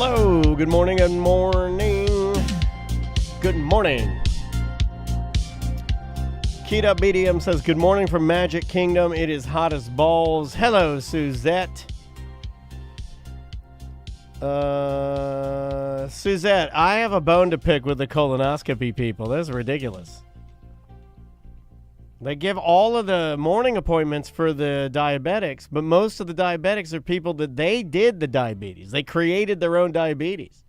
Hello, good morning, good morning. Good morning. Kita BDM says, good morning from Magic Kingdom. It is hot as balls. Hello, Suzette. Suzette, I have a bone to pick with the colonoscopy people. That's ridiculous. They give all of the morning appointments for the diabetics, but most of the diabetics are people that they did the diabetes. They created their own diabetes.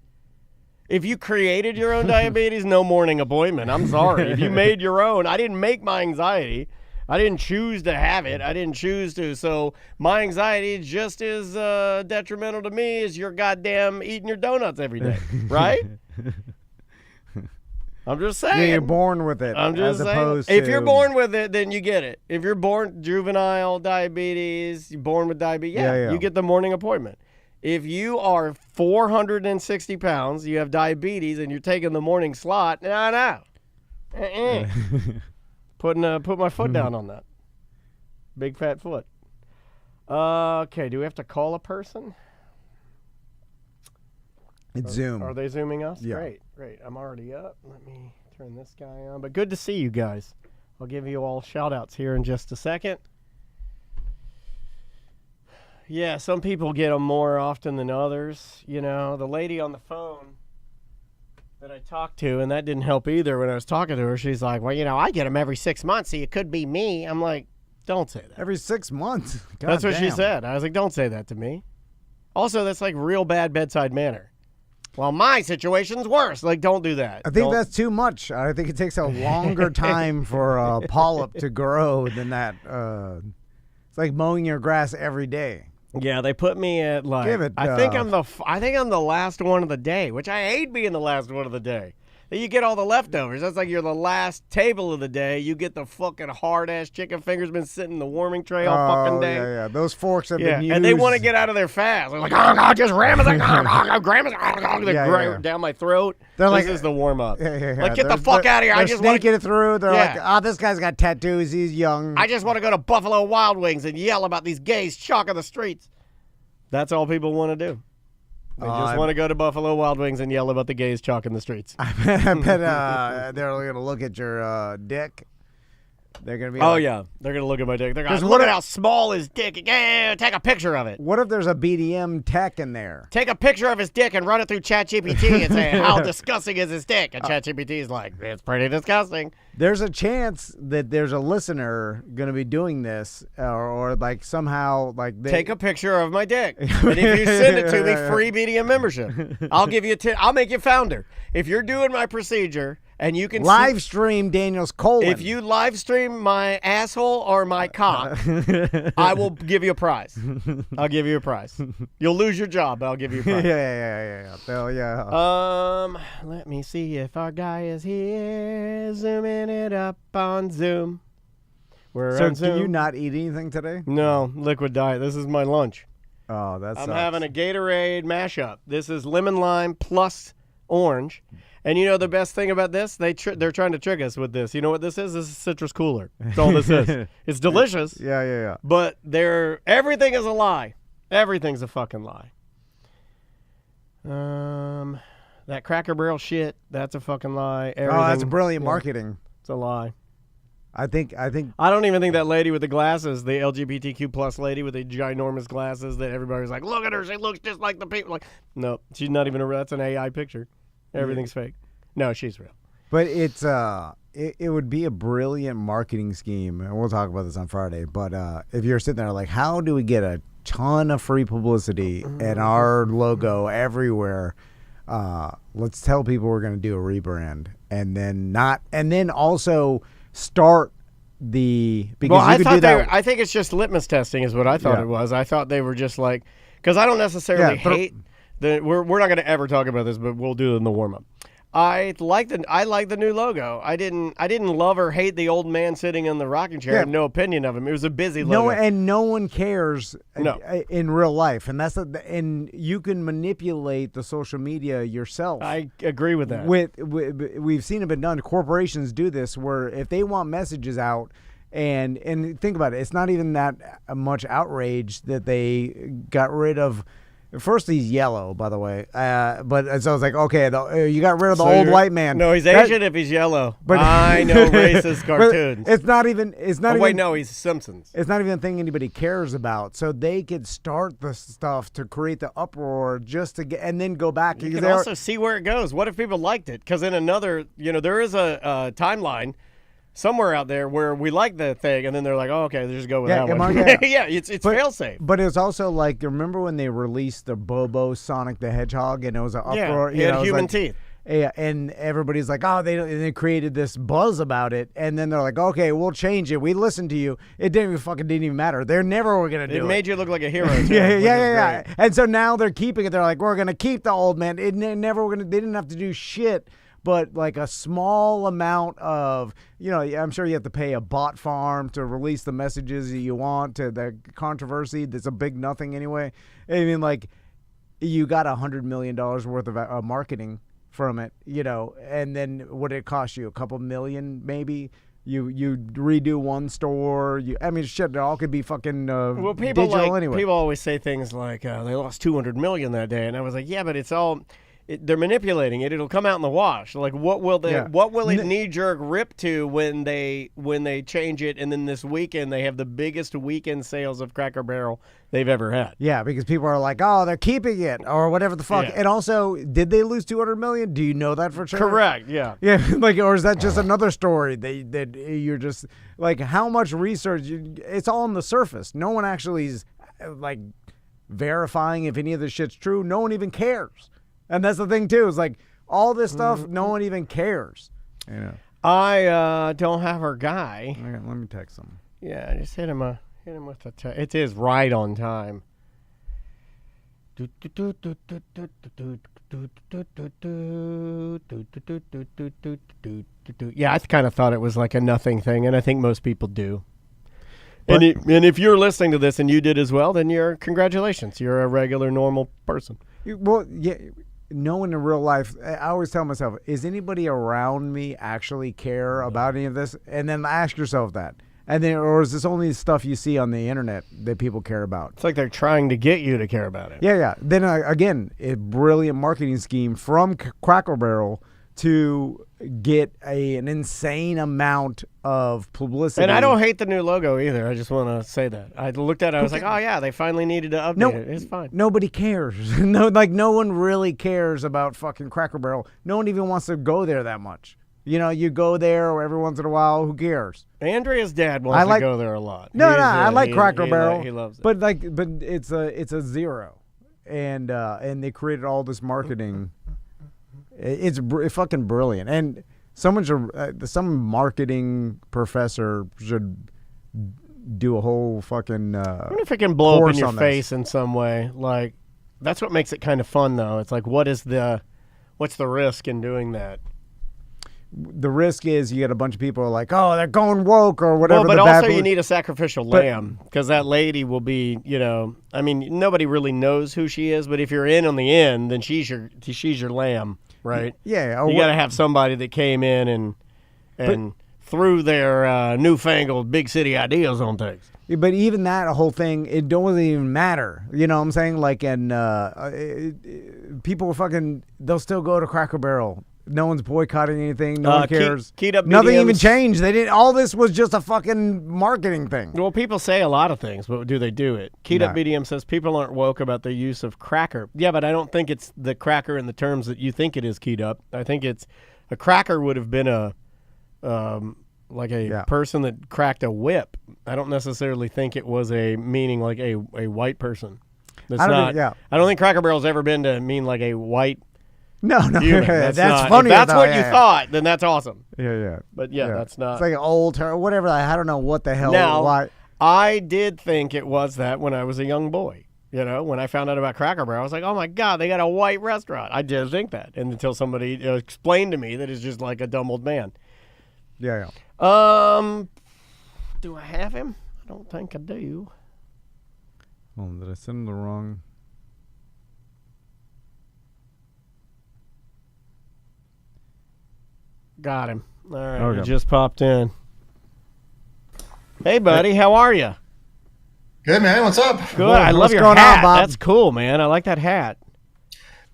If you created your own diabetes, no morning appointment. I'm sorry. If you made your own, I didn't make my anxiety. I didn't choose to have it. I didn't choose to. So my anxiety is just as detrimental to me as your goddamn eating your donuts every day, right? I'm just saying. Yeah, you're born with it. I'm just saying. If you're born with it, then you get it. If you're born juvenile diabetes, you're born with diabetes, you get the morning appointment. If you are 460 pounds, you have diabetes, and you're taking the morning slot, no. Put my foot down on that. Big fat foot. Okay, do we have to call a person? It's Zoom. Are they Zooming us? Yeah. Great. I'm already up. Let me turn this guy on. But good to see you guys. I'll give you all shout-outs here in just a second. Yeah, some people get them more often than others. You know, the lady on the phone that I talked to, and that didn't help either when I was talking to her. She's like, well, you know, I get them every 6 months, so it could be me. I'm like, don't say that. Every 6 months? God that's what damn. she said. I was like, don't say that to me. Also, that's like real bad bedside manner. Well, my situation's worse. Like, don't do that. I think that's too much. I think it takes a longer time for a polyp to grow than that. It's like mowing your grass every day. Yeah, they put me at like. I think I'm the last one of the day, which I hate being the last one of the day. You get all the leftovers. That's like you're the last table of the day. You get the fucking hard-ass chicken fingers been sitting in the warming tray all fucking day. Yeah. Those forks have been used. And they want to get out of there fast. They're like, just ram it, down my throat. They're this like, is the warm-up. Yeah. Like, get the fuck out of here. I just want to get it through. They're like, this guy's got tattoos. He's young. I just want to go to Buffalo Wild Wings and yell about these gays chalking the streets. That's all people want to do. They just want to go to Buffalo Wild Wings and yell about the gays chalking the streets. I bet they're going to look at your dick. They're going to be they're going to look at my dick. They're going to look at how small his dick is. Yeah, take a picture of it. What if there's a BDM tech in there? Take a picture of his dick and run it through ChatGPT and say, how disgusting is his dick? And ChatGPT is like, it's pretty disgusting. There's a chance that there's a listener going to be doing this or like somehow like take a picture of my dick. And if you send it to me, free BDM membership. I'll give you I'll make you founder. If you're doing my procedure and you can live stream Daniel's colon. If you live stream my asshole or my cock, I will give you a prize. I'll give you a prize. You'll lose your job, but I'll give you a prize. Yeah. Hell yeah. Let me see if our guy is here. Zooming it up on Zoom. We're on Zoom. Can you not eat anything today? No, liquid diet. This is my lunch. Oh, that's. I'm having a Gatorade mashup. This is lemon lime plus orange. And you know the best thing about this? They're trying to trick us with this. You know what this is? This is citrus cooler. That's all this is. It's delicious. Yeah. But everything is a lie. Everything's a fucking lie. That Cracker Barrel shit, that's a fucking lie. That's brilliant marketing. It's a lie. I think. I don't even think that lady with the glasses, the LGBTQ plus lady with the ginormous glasses that everybody's like, look at her, she looks just like the people. Like, no, she's not even that's an AI picture. Everything's fake. No, she's real. But it would be a brilliant marketing scheme, and we'll talk about this on Friday. But if you're sitting there like, how do we get a ton of free publicity and our logo everywhere? Let's tell people we're going to do a rebrand, and then also start the because well, you could do that. I think it's just litmus testing is what I thought it was. I thought they were just like because I don't necessarily hate. We're not going to ever talk about this, but we'll do it in the warm up. I like the new logo. I didn't love or hate the old man sitting in the rocking chair. I had no opinion of him. It was a busy logo. No one cares in real life, and and you can manipulate the social media yourself. I agree with that. We've seen it been done. Corporations do this where if they want messages out. And think about it. It's not even that much outrage that they got rid of First, he's yellow, by the way. But so I was like, okay, you got rid of the old you're- white man. No, he's Asian if he's yellow. But- I know racist cartoons. It's not even. It's not Oh, even. wait, no, he's Simpsons. It's not even a thing anybody cares about. So they could start the stuff to create the uproar just to get, and then go back. You can also see where it goes. What if people liked it? Because in another, there is a timeline somewhere out there where we like the thing, and then they're like, oh, okay, let's just go with that one. Yeah, it's fail-safe. But it's also like, remember when they released the Bobo Sonic the Hedgehog, and it was an uproar? He had human teeth. Yeah, and everybody's like, oh, they created this buzz about it, and then they're like, okay, we'll change it. We listened to you. It didn't even matter. They're never were gonna do it. It made you look like a hero. Too, yeah. And so now they're keeping it. They're like, we're gonna keep the old man. They didn't have to do shit. But like a small amount of, I'm sure you have to pay a bot farm to release the messages that you want to the controversy. That's a big nothing anyway. I mean, like, you got $100 million worth of marketing from it, and then what did it cost you? A couple million, maybe. You redo one store. Shit, it all could be fucking digital anyway. People always say things like they lost $200 million that day, and I was like, yeah, but it's all. They're manipulating it. It'll come out in the wash. Like, what will it knee-jerk rip to when they change it? And then this weekend they have the biggest weekend sales of Cracker Barrel they've ever had. Yeah, because people are like, oh, they're keeping it or whatever the fuck. Yeah. And also, did they lose $200 million? Do you know that for sure? Correct. Yeah. Yeah, or is that just another story that you're just like, how much research? It's all on the surface. No one actually is like verifying if any of this shit's true. No one even cares. And that's the thing too. Is like all this stuff, no one even cares. I don't have her guy. Okay, let me text him. Yeah, just hit him with the text. It is right on time. Yeah, I kind of thought it was like a nothing thing, and I think most people do. And if you're listening to this and you did as well, then congratulations. You're a regular, normal person. Well, yeah. No one in real life, I always tell myself, is anybody around me actually care about any of this? And then ask yourself that. And then, or is this only stuff you see on the internet that people care about? It's like they're trying to get you to care about it. Yeah. Then again, a brilliant marketing scheme from Cracker Barrel to get an insane amount of publicity. And I don't hate the new logo either. I just want to say that. I looked at it, I was like, oh yeah, they finally needed to update it. It's fine. Nobody cares. No one really cares about fucking Cracker Barrel. No one even wants to go there that much. You go there every once in a while. Who cares? Andrea's dad wants to go there a lot. I like Cracker Barrel. He loves it. But it's a zero, and they created all this marketing. It's fucking brilliant, and some marketing professor should do a whole fucking. I wonder if it can blow up in your face in some way. Like, that's what makes it kind of fun, though. It's like, what's the risk in doing that? The risk is you get a bunch of people who are like, oh, they're going woke or whatever. Well, but also you need a sacrificial lamb, because that lady will be, nobody really knows who she is, but if you're in on the end, then she's your lamb, right? Yeah. You got to have somebody that came in and threw their newfangled big city ideas on things. But even that whole thing, it doesn't even matter. You know what I'm saying? Like, and people they'll still go to Cracker Barrel. No one's boycotting anything. No one cares. Nothing even changed. They didn't. All this was just a fucking marketing thing. Well, people say a lot of things, but do they do it? Keyed Up BDM says people aren't woke about the use of cracker. Yeah, but I don't think it's the cracker in the terms that you think it is, Keyed Up. I think it's a cracker would have been a person that cracked a whip. I don't necessarily think it was a meaning like a white person. I don't think Cracker Barrel's ever been to mean like a white. No. That's If funny. that's what you thought, then that's awesome. Yeah. But that's not. It's like an old term, whatever. I don't know what the hell. Now, why. I did think it was that when I was a young boy. When I found out about Cracker Barrel, I was like, oh my God, they got a white restaurant. I did think that. And until somebody explained to me that it's just like a dumb old man. Yeah. Do I have him? I don't think I do. Oh, did I send him the wrong? Got him. All right, okay. He just popped in. Hey, buddy, how are you? Good, man. What's up? Good. I love What's your going on, hat. Bob? That's cool, man. I like that hat.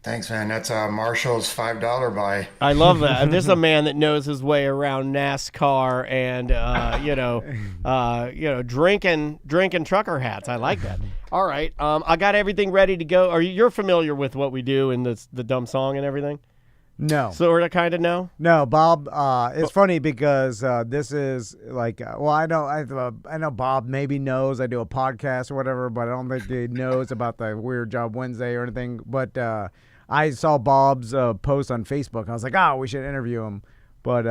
Thanks, man. That's Marshall's $5 buy. I love that. This is a man that knows his way around NASCAR and drinking trucker hats. I like that. All right, I got everything ready to go. You're familiar with what we do in the dumb song and everything? No. Sort of, kind of, no? No, Bob. It's funny because this is like, I know Bob maybe knows I do a podcast or whatever, but I don't think he knows about the Weird Job Wednesday or anything. But I saw Bob's post on Facebook. I was like, we should interview him. But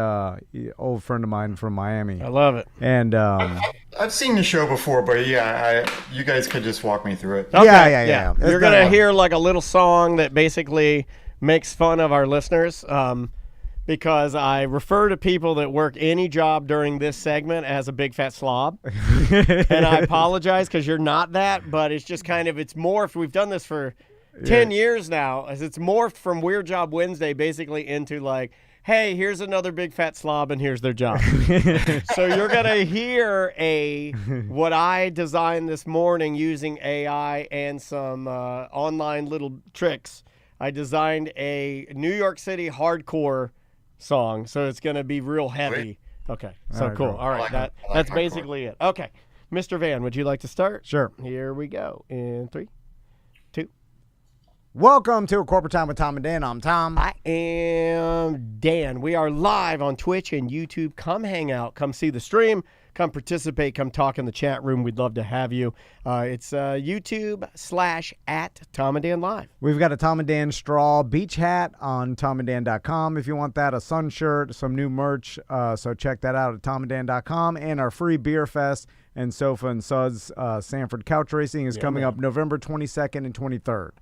old friend of mine from Miami. I love it. And I've seen the show before, but yeah, you guys could just walk me through it. Okay, yeah. You're going to hear like a little song that basically makes fun of our listeners because I refer to people that work any job during this segment as a big fat slob. And I apologize because you're not that, but it's just kind of, it's morphed. We've done this for 10 years now. As it's morphed from Weird Job Wednesday basically into like, hey, here's another big fat slob and here's their job. So you're going to hear what I designed this morning using AI and some online little tricks. I designed a New York City hardcore song, so it's going to be real heavy. Okay, so right, cool. cool. All right, that's basically it. Okay, Mr. Van, would you like to start? Sure. Here we go. In 3, 2. Welcome to A Corporate Time with Tom and Dan. I'm Tom. I am Dan. We are live on Twitch and YouTube. Come hang out. Come see the stream. Come participate. Come talk in the chat room. We'd love to have you. It's YouTube/@Tom and Dan Live. We've got a Tom and Dan straw beach hat on tomanddan.com if you want that, a sun shirt, some new merch. So check that out at tomanddan.com. And our free beer fest and Sofa and Suds Sanford couch racing is coming up November 22nd and 23rd.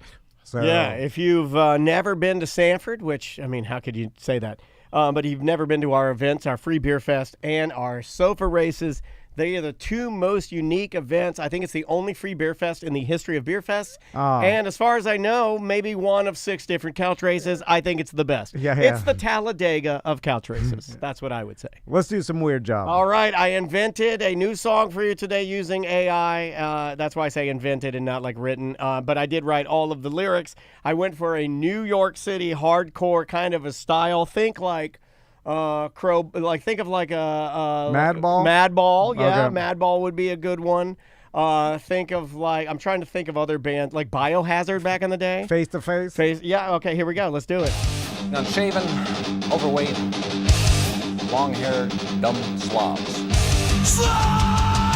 So, yeah, if you've never been to Sanford, which, I mean, how could you say that? But you've never been to our events, our free beer fest and our sofa races. They are the two most unique events. I think it's the only free beer fest in the history of beer fests. And as far as I know, maybe one of 6 different couch races. I think it's the best. Yeah. It's the Talladega of couch races. That's what I would say. Let's do some Weird Job. All right. I invented a new song for you today using AI. That's why I say invented and not like written. But I did write all of the lyrics. I went for a New York City hardcore kind of a style. Think like... think of like a Madball? Madball, yeah. Okay. Madball would be a good one. Think of like, I'm trying to think of other bands, like Biohazard back in the day. Face to face? Yeah, okay, here we go. Let's do it. Unshaven, overweight, long-haired, dumb slobs. Slobs!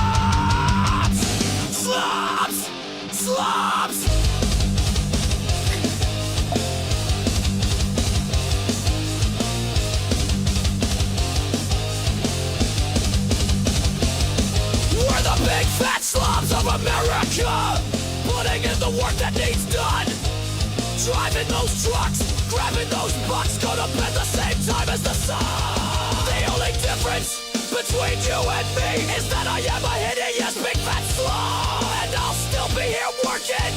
Slobs! Slobs! We're the big fat slobs of America, putting in the work that needs done. Driving those trucks, grabbing those bucks, go to bed the same time as the sun. The only difference between you and me is that I am a hideous big fat slob, and I'll still be here working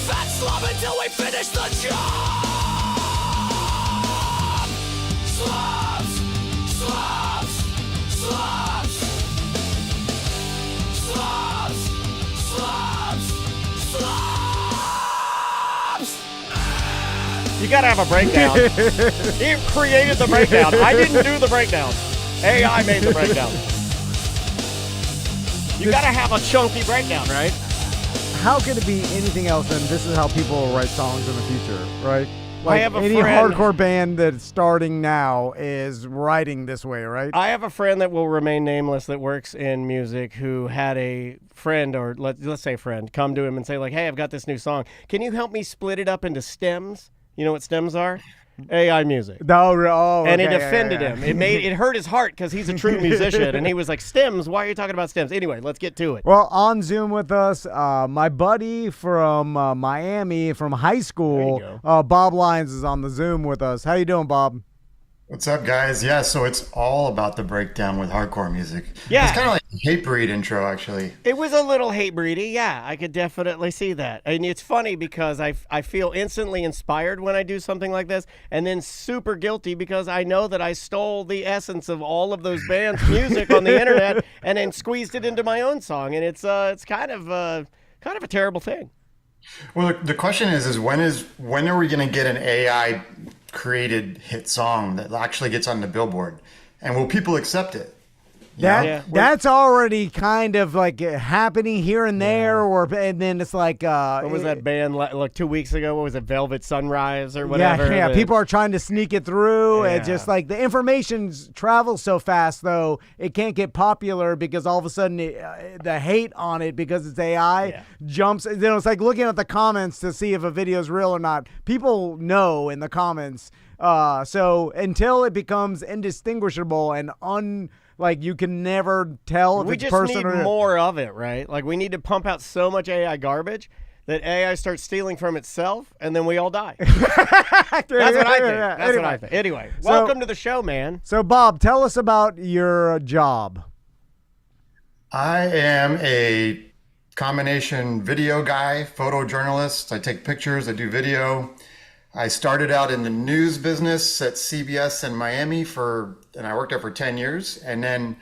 fat slob until we finish the job. Slobs, slobs, slobs, slobs, slobs, slobs. You gotta have a breakdown. It created the breakdown. I didn't do the breakdown. AI made the breakdown. You gotta have a chunky breakdown, right? How could it be anything else than this is how people will write songs in the future, right? Like have a any friend- hardcore band that's starting now is writing this way, right? I have a friend that will remain nameless that works in music who had a friend, or let's say friend, come to him and say like, hey, I've got this new song. Can you help me split it up into stems? You know what stems are? AI music. And It offended him. It hurt his heart because he's a true musician. And he was like, stems? Why are you talking about stems? Anyway, let's get to it. Well, on Zoom with us, my buddy from Miami, from high school, There you Bob Lyons is on the Zoom with us. How you doing, Bob? What's up, guys? Yeah, so it's all about the breakdown with hardcore music. Yeah. It's kind of like a Hatebreed intro, actually. It was a little Hatebreedy, yeah. I could definitely see that. And it's funny because I feel instantly inspired when I do something like this, and then super guilty because I know that I stole the essence of all of those bands' music on the internet and then squeezed it into my own song, and it's kind of a terrible thing. Well, the question is when are we going to get an AI created hit song that actually gets on the Billboard, and will people accept it? That's already kind of like happening here and there, and then it's like What was that band like 2 weeks ago? What was it, Velvet Sunrise or whatever? Yeah, people are trying to sneak it through. Yeah. It's just like the information travels so fast, though, it can't get popular because all of a sudden the hate on it because it's AI jumps. You know, it's like looking at the comments to see if a video is real or not. People know in the comments. So until it becomes indistinguishable and like you can never tell if we it's just person need or more of it, right? Like we need to pump out so much AI garbage that AI starts stealing from itself, and then we all die. That's what I think. That's what I think. Anyway, welcome to the show, man. So, Bob, tell us about your job. I am a combination video guy, photojournalist. I take pictures, I do video. I started out in the news business at CBS in Miami and I worked there for 10 years. And then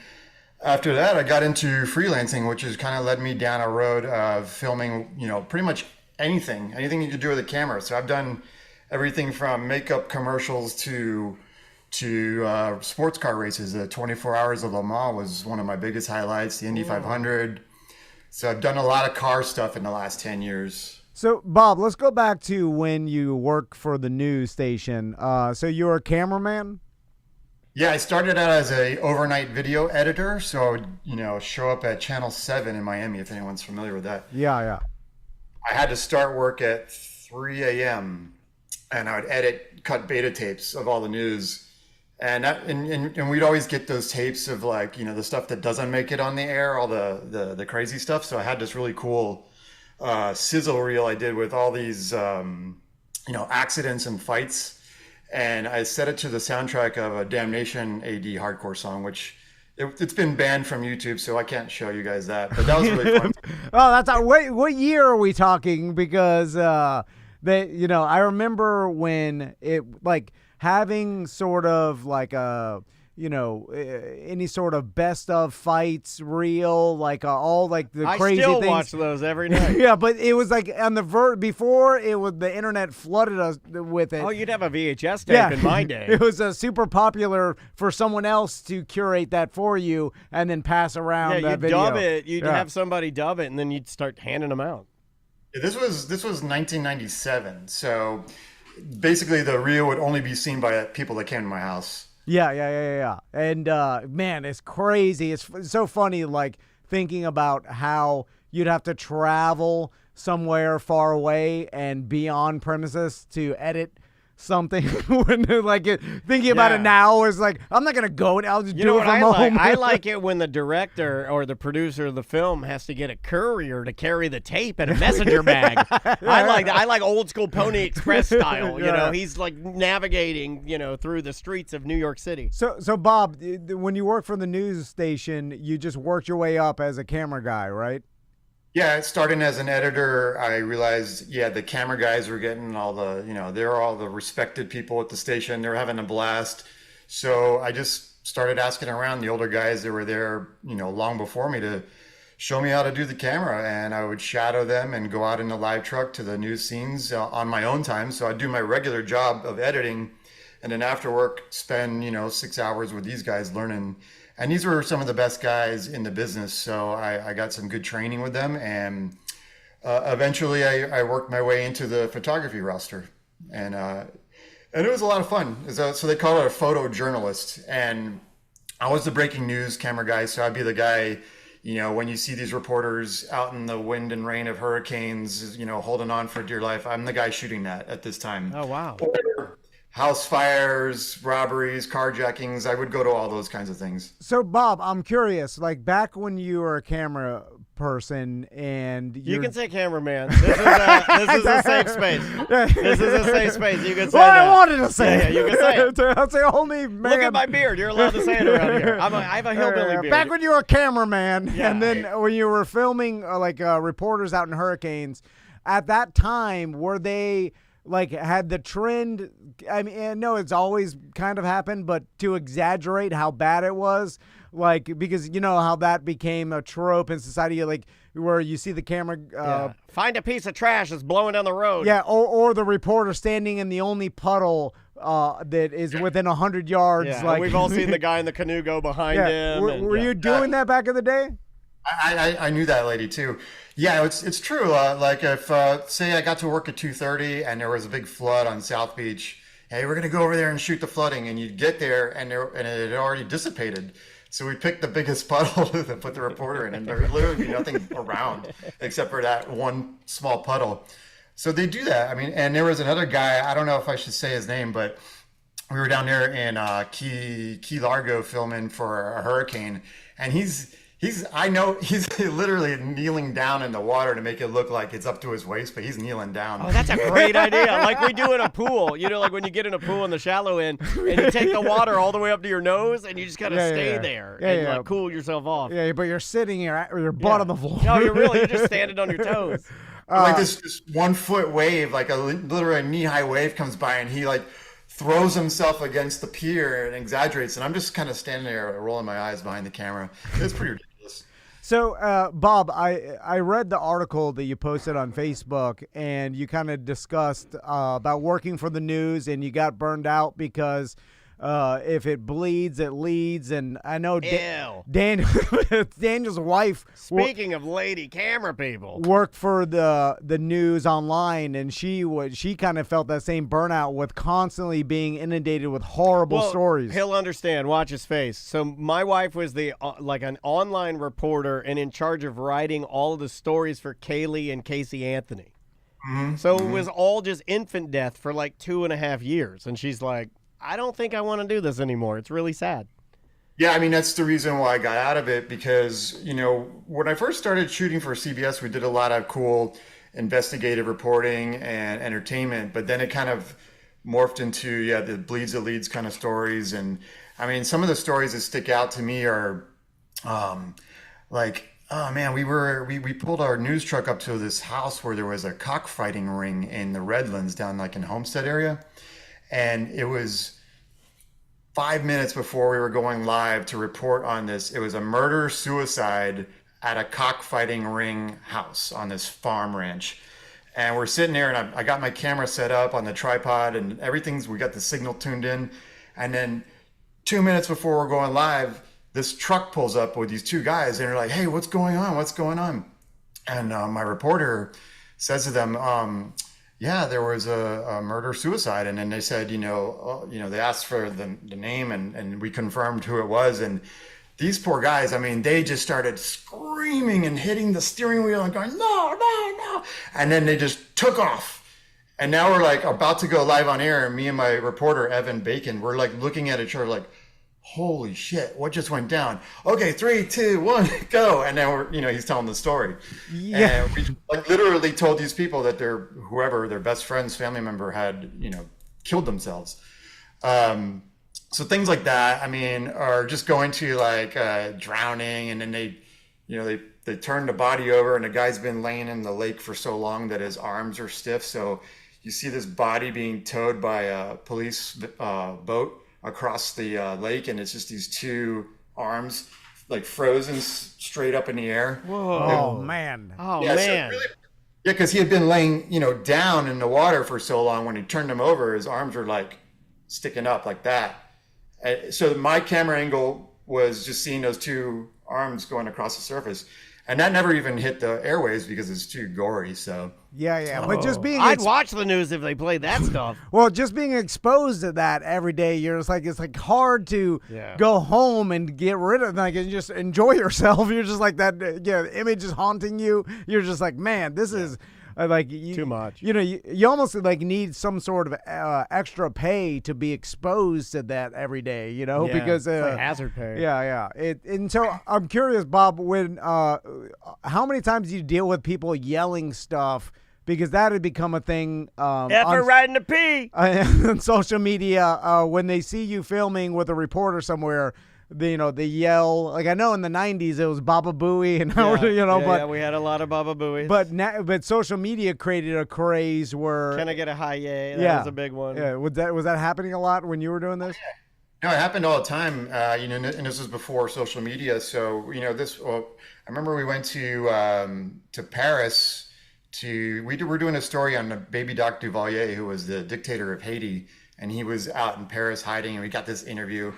after that, I got into freelancing, which has kind of led me down a road of filming, pretty much anything you could do with a camera. So I've done everything from makeup commercials to sports car races. The 24 Hours of Le Mans was one of my biggest highlights, the Indy 500. So I've done a lot of car stuff in the last 10 years. So, Bob, let's go back to when you work for the news station. So you were a cameraman? Yeah, I started out as a overnight video editor. So I would, show up at Channel 7 in Miami, if anyone's familiar with that. Yeah. I had to start work at 3 a.m. and I would cut beta tapes of all the news. And we'd always get those tapes of like, the stuff that doesn't make it on the air, all the crazy stuff. So I had this really cool sizzle reel I did with all these, accidents and fights. And I set it to the soundtrack of a Damnation AD hardcore song, which it's been banned from YouTube, so I can't show you guys that. But that was really fun. What year are we talking? Because I remember when it like having sort of like a any sort of best of fights reel, like all like the crazy things. I still things. watch those every night. Yeah, but it was like on the before it was the internet flooded us with it. Oh, you'd have a VHS tape in my day. It was super popular for someone else to curate that for you and then pass around that video. Dub it. You'd have somebody dub it, and then you'd start handing them out. Yeah, this was 1997, so basically the reel would only be seen by people that came to my house. Yeah. And man, it's crazy. It's so funny, like thinking about how you'd have to travel somewhere far away and be on premises to edit something. When thinking about it now is like, I'm not gonna go. I'll just do it from home. I like it when the director or the producer of the film has to get a courier to carry the tape in a messenger bag. I like old school Pony Express style. He's like navigating through the streets of New York City. So Bob, when you worked for the news station, you just worked your way up as a camera guy, right? Yeah, starting as an editor, I realized, the camera guys were getting all the, they're all the respected people at the station. They're having a blast. So I just started asking around the older guys that were there, long before me to show me how to do the camera. And I would shadow them and go out in the live truck to the news scenes on my own time. So I'd do my regular job of editing. And then after work, spend, 6 hours with these guys learning. And these were some of the best guys in the business, so I got some good training with them. And eventually, I worked my way into the photography roster, and it was a lot of fun. So they call it a photojournalist, and I was the breaking news camera guy. So I'd be the guy, when you see these reporters out in the wind and rain of hurricanes, holding on for dear life. I'm the guy shooting that at this time. Oh wow. Or house fires, robberies, carjackings. I would go to all those kinds of things. So, Bob, I'm curious, like back when you were a camera person, and You you're, can say cameraman. This is a safe space. This is a safe space. You can say well, that. I wanted to say Yeah, you can say it. I'll say only man. Look at my beard. You're allowed to say it around here. I have a hillbilly beard. Back when you were a cameraman, Yeah. and then when you were filming reporters out in hurricanes, at that time, were they like had the trend? I mean, I know it's always kind of happened, but to exaggerate how bad it was, like because you know how that became a trope in society, like where you see the camera. Find a piece of trash that's blowing down the road. Yeah, or the reporter standing in the only puddle that is within 100 yards. Yeah, like we've all seen the guy in the canoe go behind him. Were you doing that back in the day? I knew that lady too. Yeah, it's true. Like if say I got to work at 2:30 and there was a big flood on South Beach, hey, we're gonna go over there and shoot the flooding, and you'd get there and it had already dissipated. So we picked the biggest puddle to put the reporter in, and there would literally be nothing around except for that one small puddle. So they do that. I mean, and there was another guy. I don't know if I should say his name, but we were down there in Key Largo filming for a hurricane, and he's literally kneeling down in the water to make it look like it's up to his waist, but he's kneeling down. Oh, that's a great idea. Like we do in a pool. You know, like when you get in a pool in the shallow end and you take the water all the way up to your nose and you just kind of stay there and like cool yourself off. Yeah, but you're sitting here with your butt on the floor. No, you're just standing on your toes. Like this 1 foot wave, like literally a knee-high wave comes by, and he like throws himself against the pier and exaggerates, and I'm just kind of standing there rolling my eyes behind the camera. It's pretty ridiculous. So, Bob, I read the article that you posted on Facebook, and you kind of discussed about working for the news, and you got burned out because if it bleeds, it leads. And I know Daniel's wife, Speaking of lady camera people, worked for the news online, and she kind of felt that same burnout with constantly being inundated with horrible stories. He'll understand. Watch his face. So my wife was like an online reporter and in charge of writing all of the stories for Kaylee and Casey Anthony. Mm-hmm. So it was all just infant death for like 2.5 years, and she's like, I don't think I want to do this anymore. It's really sad. Yeah, I mean, that's the reason why I got out of it, because, you know, when I first started shooting for CBS, we did a lot of cool investigative reporting and entertainment, but then it kind of morphed into, the bleeds that leads kind of stories. And I mean, some of the stories that stick out to me are like, oh man, we pulled our news truck up to this house where there was a cockfighting ring in the Redlands down like in Homestead area. And it was 5 minutes before we were going live to report on this. It was a murder-suicide at a cockfighting ring house on this farm ranch. And we're sitting there, and I got my camera set up on the tripod, and we got the signal tuned in. And then 2 minutes before we're going live, this truck pulls up with these two guys, and they're like, hey, what's going on? What's going on? And my reporter says to them, yeah, there was a murder-suicide. And then they said, they asked for the name, and we confirmed who it was. And these poor guys, I mean, they just started screaming and hitting the steering wheel and going, no, no, no. And then they just took off. And now we're like about to go live on air. And me and my reporter, Evan Bacon, we're like looking at each other like, holy shit, what just went down? Okay, 3, 2, 1, go. And then he's telling the story. Yeah. And we like literally told these people that their best friend's family member had, killed themselves. So things like that, I mean, are just going to like drowning, and then they turn the body over, and the guy's been laying in the lake for so long that his arms are stiff. So you see this body being towed by a police boat across the lake, and it's just these two arms like frozen straight up in the air. Whoa. Oh man. Oh yeah, man. So really, because he had been laying, down in the water for so long. When he turned him over, his arms were like sticking up like that. So my camera angle was just seeing those two arms going across the surface. And that never even hit the airwaves because it's too gory. So but just being I'd watch the news if they played that stuff. Well, just being exposed to that every day, it's like hard to go home and get rid of and just enjoy yourself. You're just like that. Image is haunting you. You're just like, man, this is. Like you, Too much. You know, you almost like need some sort of extra pay to be exposed to that every day. You know, Yeah, because it's like hazard pay. Yeah. And so I'm curious, Bob, when how many times do you deal with people yelling stuff? Because that had become a thing Effort riding the P. on social media when they see you filming with a reporter somewhere. They yell. Like I know in the '90s it was Baba Booey and but we had a lot of Baba Booies. but social media created a craze where Can I get a high yay? That was a big one. Yeah, was that happening a lot when you were doing this? No, it happened all the time. And this was before social media. So I remember we went to Paris. We were doing a story on the baby Doc Duvalier, who was the dictator of Haiti, and he was out in Paris hiding. And we got this interview,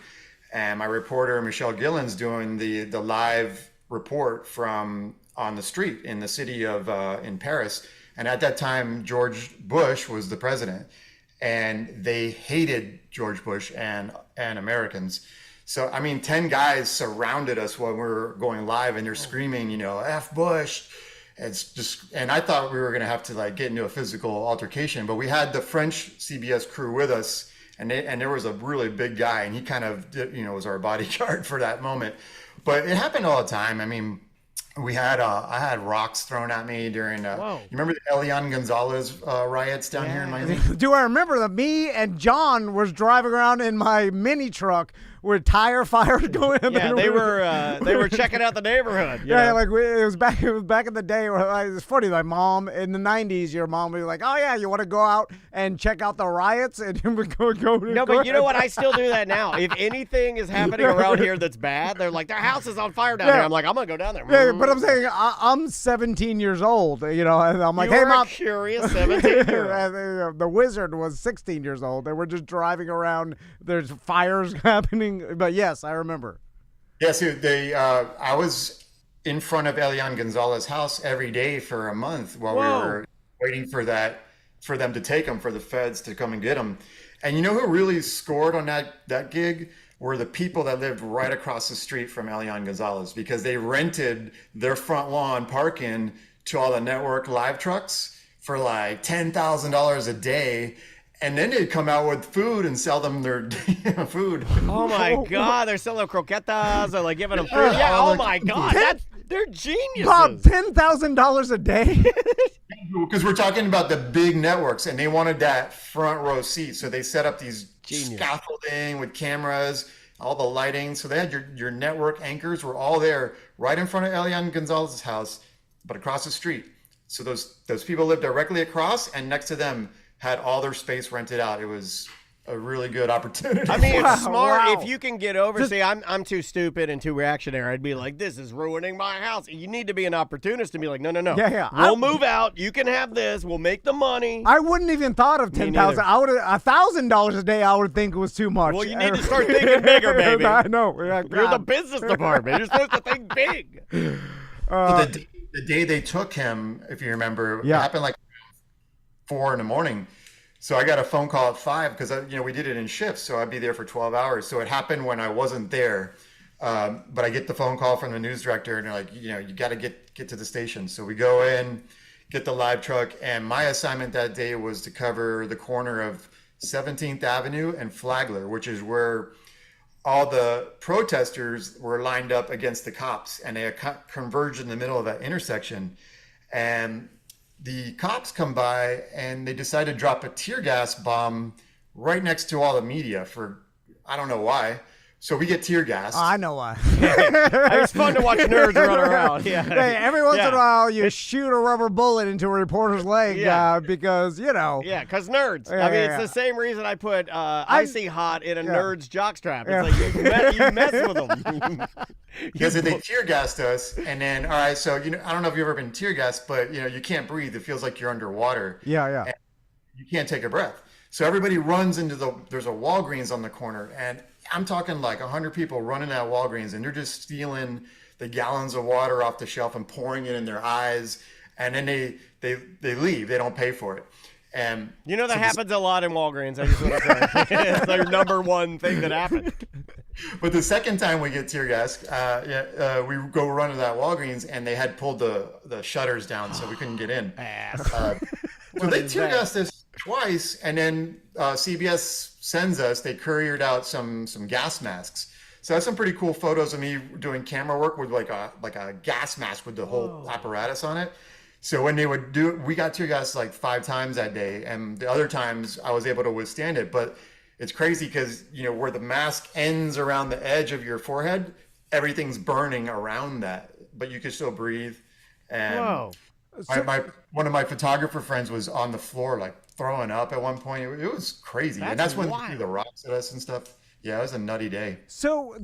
and my reporter Michelle Gillen's doing the live report from on the street in the city of in Paris. And at that time, George Bush was the president, and they hated George Bush and Americans. So 10 guys surrounded us while we were going live, and they're screaming, "F Bush." And I thought we were going to have to get into a physical altercation, but we had the French CBS crew with us, and there was a really big guy, and he kind of was our bodyguard for that moment. But it happened all the time. I had rocks thrown at me during. You remember the Elian Gonzalez riots down here in Miami? Do I remember that? Me and John was driving around in my mini truck with tire fires going. Yeah, they were checking out the neighborhood. It was back in the day where it's funny. My mom in the '90s, your mom would be like, "Oh yeah, you want to go out and check out the riots?" And you would go. No, but you know what? I still do that now. If anything is happening around here that's bad, they're like, "Their house is on fire down here." I'm like, "I'm gonna go down there." Yeah, but I'm saying I'm 17 years old, and I'm like, "Hey, Mom." Curious 17-year-old. The wizard was 16 years old. They were just driving around. There's fires happening. But yes, I remember. Yes, I was in front of Elian Gonzalez's house every day for a month while we were waiting for them to take him, for the feds to come and get him. And you know who really scored on that gig? Were the people that lived right across the street from Elian Gonzalez, because they rented their front lawn parking to all the network live trucks for like $10,000 a day. And then they'd come out with food and sell them their food. Oh my God, they're selling croquetas. They're like giving them food. Yeah. Oh my God, they're geniuses. Bob, $10,000 a day. Because we're talking about the big networks, and they wanted that front row seat, so they set up these scaffolding with cameras, all the lighting. So they had your network anchors were all there, right in front of Elian Gonzalez's house, but across the street. So those people lived directly across, and next to them had all their space rented out. It was a really good opportunity. It's smart if you can get over. See, I'm too stupid and too reactionary. I'd be like, this is ruining my house. You need to be an opportunist and be like, no. Yeah. We'll move out. You can have this. We'll make the money. I wouldn't even thought of 10,000. I would $1,000 a day. I would think was too much. Well, you need to start thinking bigger, baby. I know. You're the business department. You're supposed to think big. The day they took him, if you remember, it happened like 4 a.m. So I got a phone call at 5 because we did it in shifts, so I'd be there for 12 hours. So it happened when I wasn't there, but I get the phone call from the news director, and they're like, you got to get to the station. So we go in, get the live truck, and my assignment that day was to cover the corner of 17th Avenue and Flagler, which is where all the protesters were lined up against the cops, and they converged in the middle of that intersection. And the cops come by, and they decide to drop a tear gas bomb right next to all the media I don't know why. So we get tear gassed. I know why. It's fun to watch nerds run around. Yeah. Hey, every once in a while, you shoot a rubber bullet into a reporter's leg because, Yeah, because nerds. It's the same reason I put Icy Hot in a nerd's jockstrap. It's like you mess with them. Because they tear gassed us, and then, all right, so, I don't know if you've ever been tear gassed, but, you can't breathe. It feels like you're underwater. Yeah. And you can't take a breath. So everybody runs into there's a Walgreens on the corner, and I'm talking like 100 people running at Walgreens, and they're just stealing the gallons of water off the shelf and pouring it in their eyes, and then they leave. They don't pay for it. And that happens a lot in Walgreens. I just want to say it's their number one thing that happens. But the second time we get tear gas, we go run to that Walgreens, and they had pulled the shutters down, so we couldn't get in. So they tear gassed us twice, and then CBS sends us. They couriered out some gas masks. So that's some pretty cool photos of me doing camera work with like a gas mask with the whole apparatus on it. So when they would do, we got tear gas like 5 times that day, and the other times I was able to withstand it. But it's crazy because, you know, where the mask ends around the edge of your forehead, everything's burning around that, but you can still breathe. And one of my photographer friends was on the floor like throwing up at one point. It was crazy. And that's when they threw the rocks at us and stuff. Yeah, it was a nutty day. So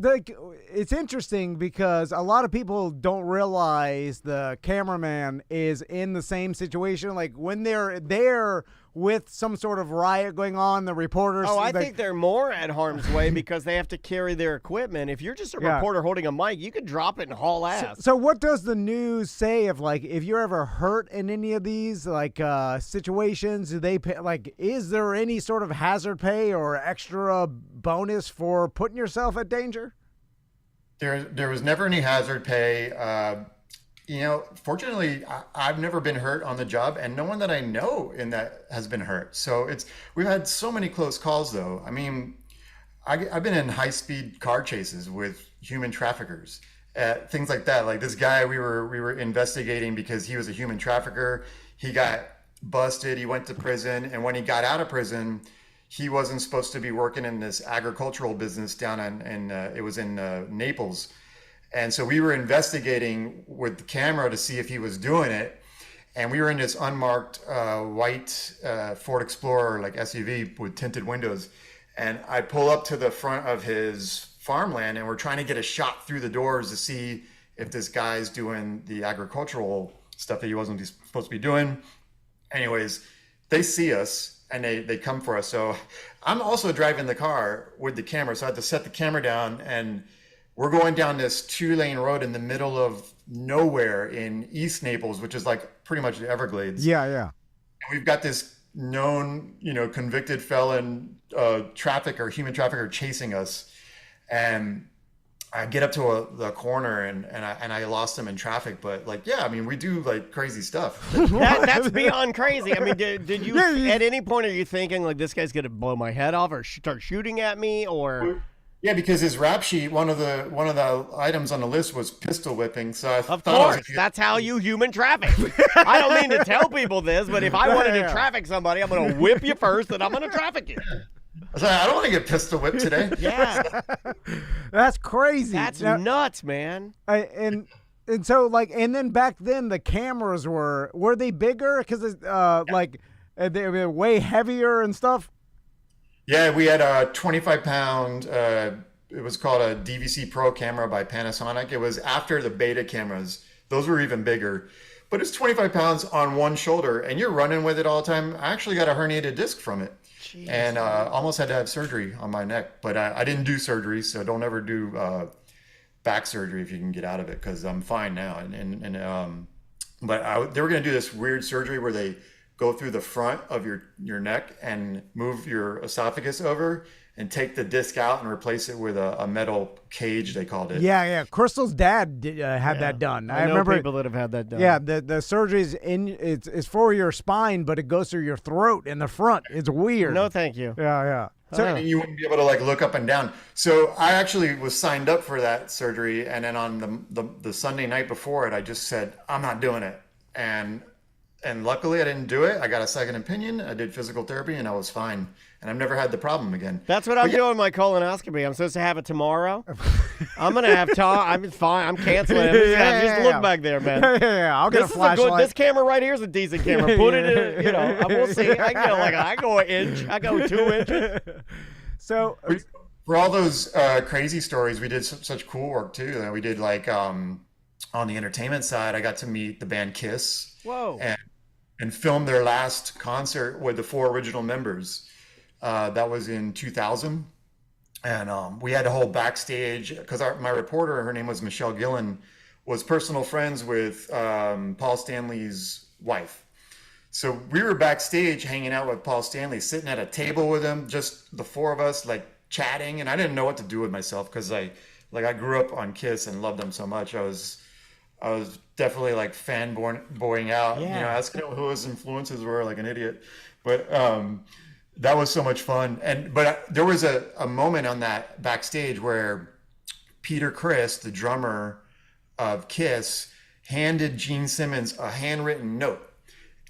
it's interesting because a lot of people don't realize the cameraman is in the same situation. Like when they're there with some sort of riot going on, the reporters. Oh, I think they're more at harm's way because they have to carry their equipment. If you're just a reporter holding a mic, you can drop it and haul ass. So what does the news say of like if you're ever hurt in any of these like situations? Do they pay, like is there any sort of hazard pay or extra bonus for putting yourself at danger? There was never any hazard pay. You know, fortunately, I've never been hurt on the job, and no one that I know in that has been hurt. So we've had so many close calls, though. I mean, I've been in high-speed car chases with human traffickers, things like that. Like this guy we were investigating because he was a human trafficker. He got busted. He went to prison, and when he got out of prison, he wasn't supposed to be working in this agricultural business down in it was in Naples. And so we were investigating with the camera to see if he was doing it. And we were in this unmarked white Ford Explorer, like SUV with tinted windows. And I pull up to the front of his farmland, and we're trying to get a shot through the doors to see if this guy's doing the agricultural stuff that he wasn't supposed to be doing. Anyways, they see us and they come for us. So I'm also driving the car with the camera. So I had to set the camera down, and we're going down this 2-lane road in the middle of nowhere in East Naples, which is like pretty much the Everglades. Yeah. And we've got this known, convicted felon human trafficker chasing us. And I get up to the corner and I lost him in traffic. But we do like crazy stuff. That's beyond crazy. I mean, did you at any point are you thinking like this guy's gonna blow my head off or start shooting at me or? Yeah, because his rap sheet, one of the items on the list was pistol whipping. So of course, that's how you human traffic. I don't mean to tell people this, but if I wanted to traffic somebody, I'm going to whip you first, and I'm going to traffic you. I don't want to get pistol whipped today. Yeah, that's crazy. That's nuts, man. And so and then back then the cameras were they bigger because they were way heavier and stuff. Yeah, we had a 25-pound, it was called a DVC Pro camera by Panasonic. It was after the beta cameras. Those were even bigger. But it's 25 pounds on one shoulder, and you're running with it all the time. I actually got a herniated disc from it. Jeez. And almost had to have surgery on my neck. But I didn't do surgery, so don't ever do back surgery if you can get out of it, because I'm fine now. But they were going to do this weird surgery where they go through the front of your neck and move your esophagus over and take the disc out and replace it with a metal cage, they called it. Yeah. Crystal's dad had that done. I remember people that have had that done. Yeah, the surgery's it's for your spine, but it goes through your throat in the front. It's weird. No, thank you. Yeah. So you wouldn't be able to look up and down. So I actually was signed up for that surgery, and then on the Sunday night before it, I just said, I'm not doing it. And luckily I didn't do it. I got a second opinion. I did physical therapy and I was fine. And I've never had the problem again. That's what I'm doing with my colonoscopy. I'm supposed to have it tomorrow. I'm going to have time. I'm fine. I'm canceling it. Just look back there, man. Yeah. I'll get a flashlight. This camera right here is a decent camera. Put it in, we'll see. I go an inch. I go 2 inches. So for all those crazy stories, we did such cool work too. We did on the entertainment side, I got to meet the band Kiss. Whoa. And filmed their last concert with the 4 original members. That was in 2000. And we had a whole backstage, because my reporter, her name was Michelle Gillen, was personal friends with Paul Stanley's wife. So we were backstage hanging out with Paul Stanley, sitting at a table with him, just the 4 of us, chatting, and I didn't know what to do with myself because I grew up on Kiss and loved them so much. I was definitely like fanboying out, asking him who his influences were like an idiot. But that was so much fun. But there was a moment on that backstage where Peter Criss, the drummer of Kiss, handed Gene Simmons a handwritten note.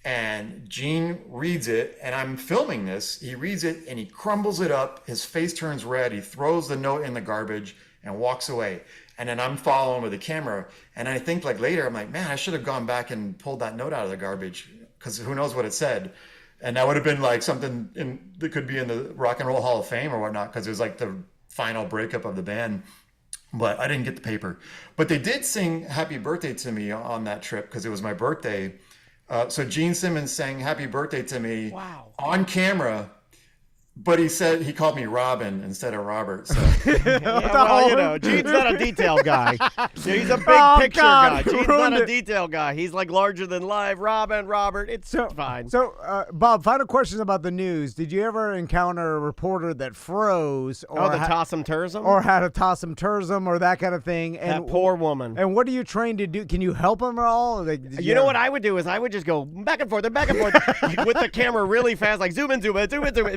And Gene reads it, and I'm filming this. He reads it and he crumbles it up. His face turns red. He throws the note in the garbage and walks away. And then I'm following with the camera. And I think like later, I'm like, man, I should have gone back and pulled that note out of the garbage because who knows what it said. And that would have been like something that could be in the Rock and Roll Hall of Fame or whatnot, because it was like the final breakup of the band. But I didn't get the paper. But they did sing Happy Birthday to me on that trip because it was my birthday. So Gene Simmons sang Happy Birthday to me on camera. But he called me Robin instead of Robert. So. Well, Gene's not a detail guy. He's a big picture guy. Gene's not a detail guy. He's like larger than life. Robert, it's fine. So, Bob, final question about the news. Did you ever encounter a reporter that froze? Or the Tossum Tursum? Or had a Tossum Tursum or that kind of thing? That poor woman. And what are you trained to do? Can you help them at all? Like, you know what I would do is I would just go back and forth with the camera really fast, like zoom in,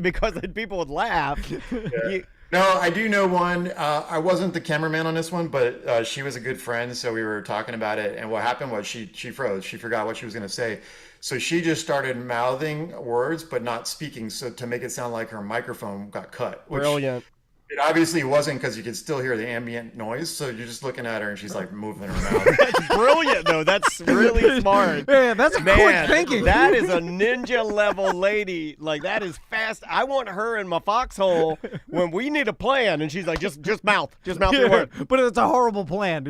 because people would laugh. Yeah. No, I do know one. I wasn't the cameraman on this one, but she was a good friend, so we were talking about it. And what happened was she froze. She forgot what she was going to say. So she just started mouthing words, but not speaking, so to make it sound like her microphone got cut. Brilliant. It obviously wasn't, because you could still hear the ambient noise. So you're just looking at her and she's like moving her mouth. That's brilliant, though. That's really smart. Man, that's quick thinking. That is a ninja level lady. Like, that is fast. I want her in my foxhole when we need a plan. And she's like, just mouth your word. But it's a horrible plan.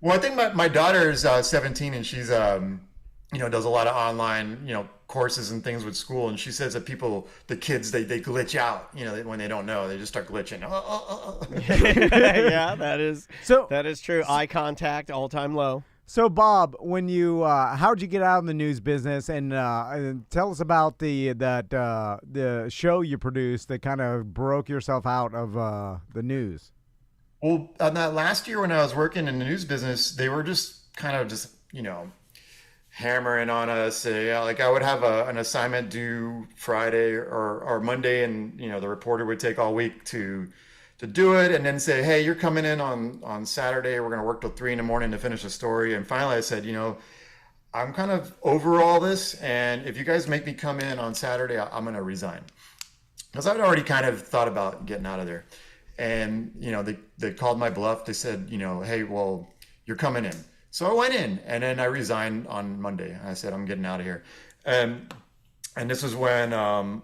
Well, I think my daughter is 17 and she's does a lot of online courses and things with school, and she says that the kids they glitch out when they don't know, they just start glitching. Yeah, that is true. Eye contact all time low. So Bob, when you how'd you get out in the news business, and tell us about the show you produced that kind of broke yourself out of the news? Well, on that last year when I was working in the news business, they were just kind of hammering on us. Like I would have an assignment due Friday or Monday, and the reporter would take all week to do it, and then say, hey, you're coming in on Saturday, we're going to work till 3 a.m. to finish a story. And finally I said, I'm kind of over all this, and if you guys make me come in on Saturday, I'm going to resign, because I'd already kind of thought about getting out of there. And they called my bluff. They said, hey, well, you're coming in. So I went in, and then I resigned on Monday. I said, I'm getting out of here. And this was when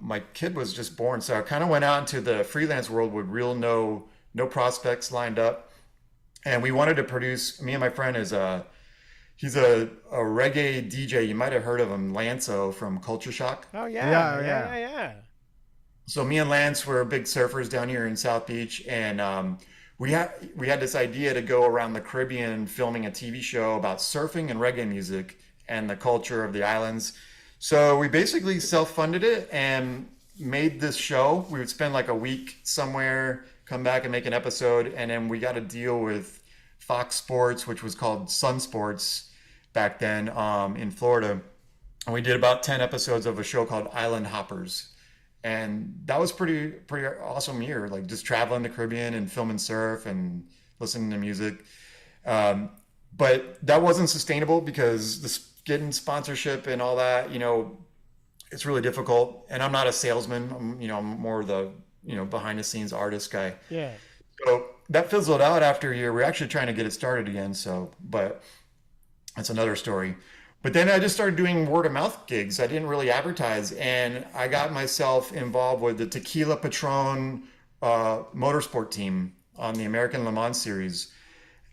my kid was just born. So I kind of went out into the freelance world with no prospects lined up. And we wanted to produce, me and my friend he's a reggae DJ. You might have heard of him, Lanso from Culture Shock. Oh, yeah. So me and Lance were big surfers down here in South Beach, and we had this idea to go around the Caribbean filming a TV show about surfing and reggae music and the culture of the islands. So we basically self-funded it and made this show. We would spend like a week somewhere, come back and make an episode, and then we got a deal with Fox Sports, which was called Sun Sports back then, in Florida. And we did about 10 episodes of a show called Island Hoppers. And that was pretty awesome year, like just traveling the Caribbean and filming surf and listening to music. But that wasn't sustainable because getting sponsorship and all that, it's really difficult. And I'm not a salesman. I'm more the, behind the scenes artist guy. Yeah. So that fizzled out after a year. We're actually trying to get it started again. But that's another story. But then I just started doing word of mouth gigs. I didn't really advertise, and I got myself involved with the Tequila Patron motorsport team on the American Le Mans series.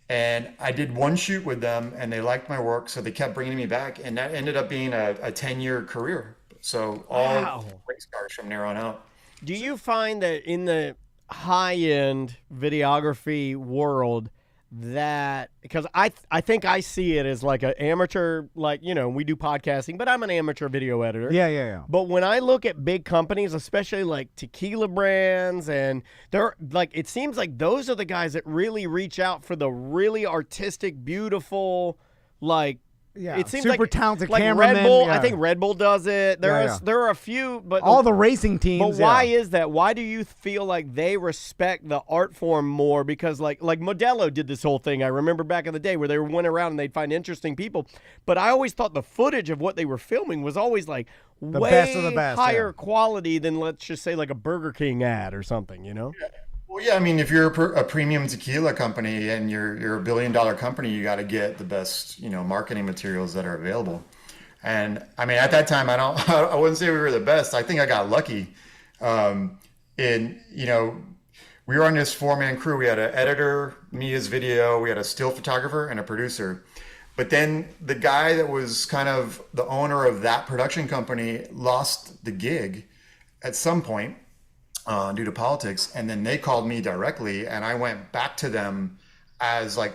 And I did one shoot with them, and they liked my work, so they kept bringing me back, and that ended up being a 10-year career. So all race cars from there on out. Do you find that in the high-end videography world that, because I think I see it as like an amateur, like, you know, we do podcasting, but I'm an amateur video editor. Yeah. But when I look at big companies, especially like tequila brands, and they're like, it seems like those are the guys that really reach out for the really artistic, beautiful, like, Yeah, it seems super like, talented like cameramen. Red Bull. Yeah. I think Red Bull does it. There Yeah. are a few, but All the racing teams. But why is that? Why do you feel like they respect the art form more? Because like Modelo did this whole thing. I remember back in the day where they went around and they'd find interesting people. But I always thought the footage of what they were filming was always like way best of the best, higher yeah. quality than, let's just say, like a Burger King ad or something, you know? Well, yeah, I mean, if you're a premium tequila company and you're a $1 billion company, you got to get the best, you know, marketing materials that are available. And I mean, at that time, I wouldn't say we were the best. I think I got lucky. You know, we were on this 4-man crew. We had an editor, me as video, we had a still photographer, and a producer. But then the guy that was kind of the owner of that production company lost the gig at some point. Due to politics, and then they called me directly, and I went back to them as like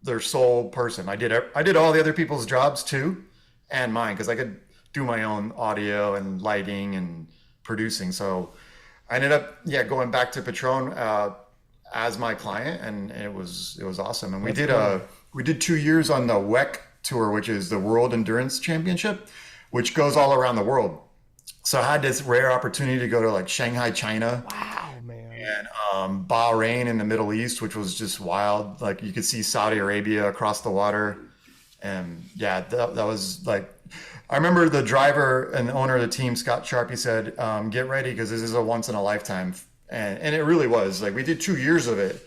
their sole person. I did all the other people's jobs too, and mine, because I could do my own audio and lighting and producing. So I ended up going back to Patron as my client, and it was awesome. And we did 2 years on the WEC tour, which is the World Endurance Championship, which goes all around the world. So I had this rare opportunity to go to like Shanghai, China. Wow, man. And Bahrain in the Middle East, which was just wild. Like you could see Saudi Arabia across the water. And yeah, that was like, I remember the driver and the owner of the team, Scott Sharp, he said, get ready because this is a once in a lifetime. And it really was. Like we did 2 years of it,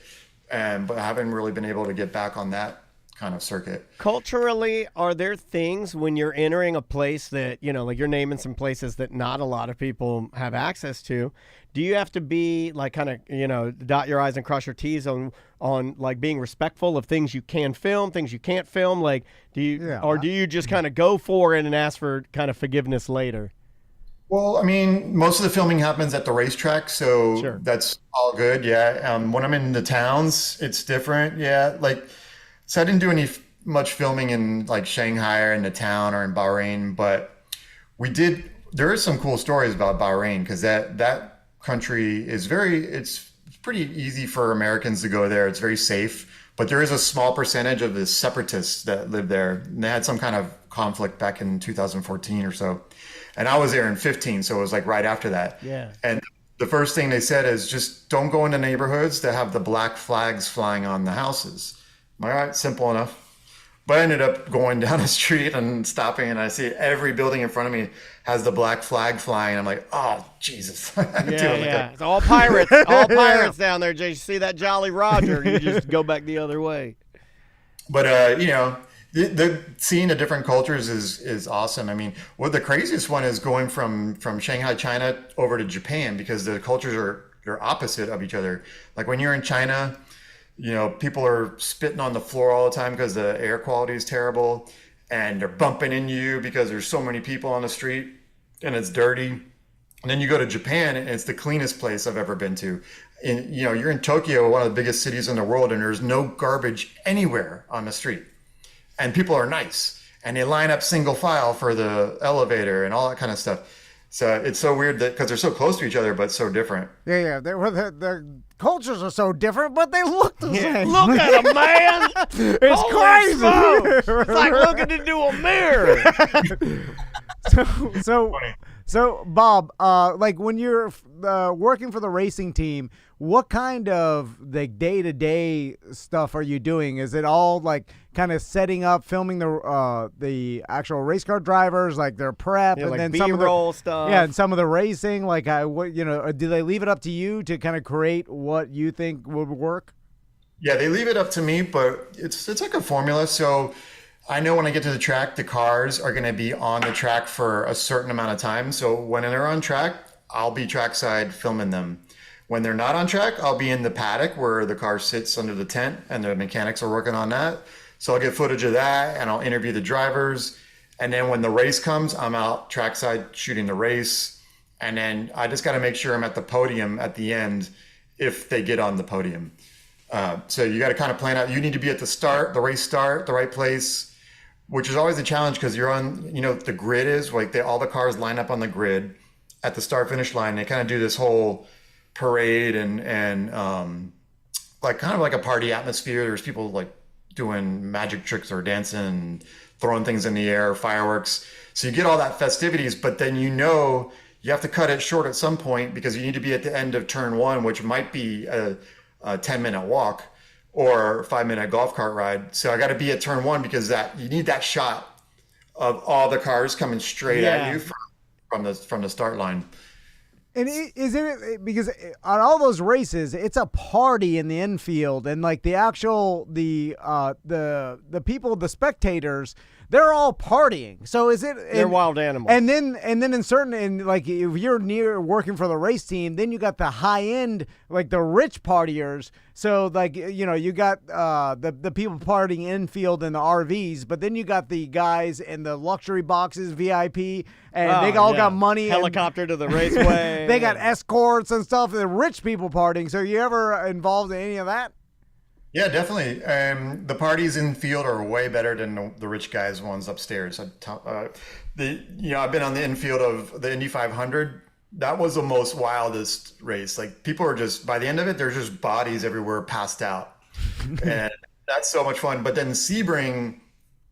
but I haven't really been able to get back on that kind of circuit. Culturally, are there things when you're entering a place that, you know, like you're naming some places that not a lot of people have access to? Do you have to be like kind of, you know, dot your I's and cross your T's on like being respectful of things you can film, things you can't film? Like, do you just kind of go for it and ask for kind of forgiveness later? Well, I mean, most of the filming happens at the racetrack, so Sure. That's all good. Yeah. When I'm in the towns, it's different. Yeah. Like, so I didn't do much filming in like Shanghai or in the town or in Bahrain, but there are some cool stories about Bahrain because that country is it's pretty easy for Americans to go there. It's very safe, but there is a small percentage of the separatists that live there. And they had some kind of conflict back in 2014 or so. And I was there in 15, so it was like right after that. Yeah. And the first thing they said is just don't go into neighborhoods that have the black flags flying on the houses. All right, simple enough. But I ended up going down the street and stopping, and I see every building in front of me has the black flag flying. I'm like, oh, Jesus. Yeah. It's all pirates. All pirates down there. Jay, you see that Jolly Roger, you just go back the other way. But, you know, the seeing the different cultures is awesome. I mean, the craziest one is going from Shanghai, China over to Japan because the cultures are opposite of each other. Like when you're in China, you know, people are spitting on the floor all the time because the air quality is terrible, and they're bumping into you because there's so many people on the street and it's dirty. And then you go to Japan and it's the cleanest place I've ever been to. And, you know, you're in Tokyo, one of the biggest cities in the world, and there's no garbage anywhere on the street. And people are nice and they line up single file for the elevator and all that kind of stuff. So it's so weird that because they're so close to each other, but so different. Yeah. Their cultures are so different, but they look the same. Look at him, man. It's Holy crazy. smokes. It's like looking into a mirror. So Bob, like when you're working for the racing team, what kind of like day-to-day stuff are you doing? Is it all like kind of setting up, filming the actual race car drivers, like their prep, and like then B-roll stuff? Yeah, and some of the racing. Like, do they leave it up to you to kind of create what you think would work? Yeah, they leave it up to me, but it's like a formula. So I know when I get to the track, the cars are going to be on the track for a certain amount of time. So when they're on track, I'll be trackside filming them. When they're not on track, I'll be in the paddock where the car sits under the tent and the mechanics are working on that. So I'll get footage of that and I'll interview the drivers. And then when the race comes, I'm out trackside shooting the race. And then I just got to make sure I'm at the podium at the end if they get on the podium. So you got to kind of plan out. You need to be at the race start, the right place, which is always a challenge because you're on, the grid is like all the cars line up on the grid at the start finish line. They kind of do this whole parade and like kind of like a party atmosphere. There's people like doing magic tricks or dancing and throwing things in the air, fireworks. So you get all that festivities, but then you have to cut it short at some point because you need to be at the end of turn one, which might be a 10-minute walk or 5-minute golf cart ride. So I got to be at turn one because you need that shot of all the cars coming straight at you from the start line. And is it because on all those races, it's a party in the infield, and like the people, the spectators, they're all partying. So is it? They're wild animals. And then in certain, like if you're near working for the race team, then you got the high end, like the rich partiers. So like you got the people partying infield in the RVs, but then you got the guys in the luxury boxes, VIP, and they all got money. Helicopter to the raceway. They got escorts and stuff. The rich people partying. So you ever involved in any of that? Yeah, definitely. The parties in field are way better than the rich guys ones upstairs. I've been on the infield of the Indy 500. That was the most wildest race. Like people are just, by the end of it, there's just bodies everywhere passed out. And that's so much fun. But then Sebring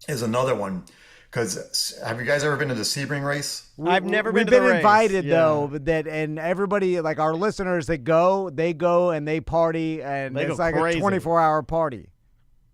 is another one. Because have you guys ever been to the Sebring race? I've never been to the race. We've been invited though, and everybody, like our listeners that go, and they party, and it's like crazy. A 24-hour party.